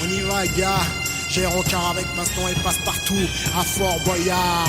On y va, gars. J'ai rencard avec Maston et passe partout à Fort Boyard.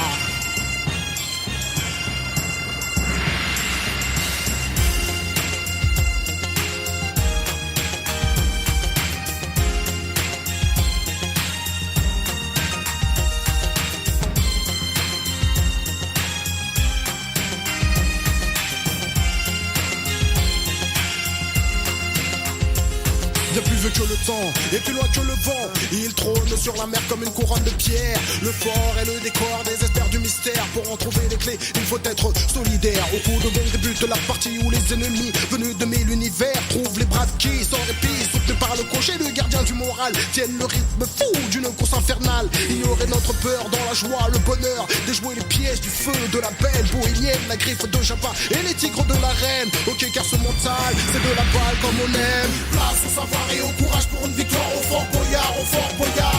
Bien plus vieux que le temps et plus loin que le vent, il trône sur la mer comme une couronne de pierre. Le fort est le décor des experts du mystère. Pour en trouver les clés, il faut être solidaire. Au coup de gong débute la partie où les ennemis venus de mille univers trouvent les braves qui, sans répit, soutenus par le crochet, le gardien du moral, tiennent le rythme fou d'une course infernale. Ignorer notre peur dans la joie, le bonheur, déjouer les pièges du feu de la belle bohémienne, la griffe de Java et les tigres de la reine. Ok, car ce mental, c'est de la balle comme on aime. Place au savoir et au courage pour une victoire au Fort Boyard, au Fort Boyard.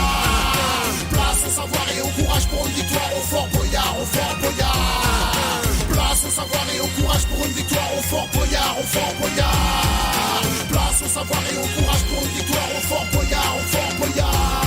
Place au savoir et au courage pour une victoire au Fort Boyard, au Fort Boyard. Place au savoir et au courage pour une victoire au Fort Boyard, au Fort Boyard. Place au savoir et au courage pour une victoire au Fort Boyard, au Fort Boyard.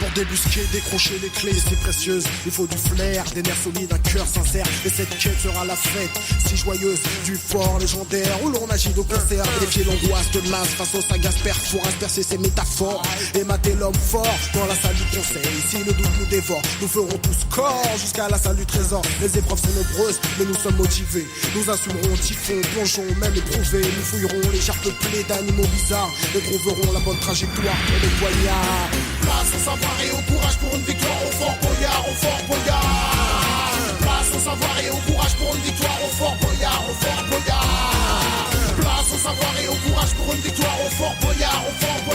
Pour débusquer, décrocher les clés si précieuses, il faut du flair, des nerfs solides, un cœur sincère. Et cette quête sera la fête si joyeuse du fort légendaire où l'on agit au concert. Défier l'angoisse de masse face aux sagaces pères pour aspercer ses métaphores et mater l'homme fort dans la salle du conseil. Si le doute nous dévore, nous ferons tous corps jusqu'à la salle du trésor. Les épreuves sont nombreuses, mais nous sommes motivés. Nous assumerons typhon, plongeons, même éprouvés. Nous fouillerons les jarres peuplées d'animaux bizarres et trouverons la bonne trajectoire pour les poignards. Place au savoir et au courage pour une victoire au Fort Boyard, au Fort Boyard. Place au savoir et au courage pour une victoire au Fort Boyard, au Fort Boyard. Place au savoir et au courage pour une victoire au Fort Boyard, au Fort Boyard.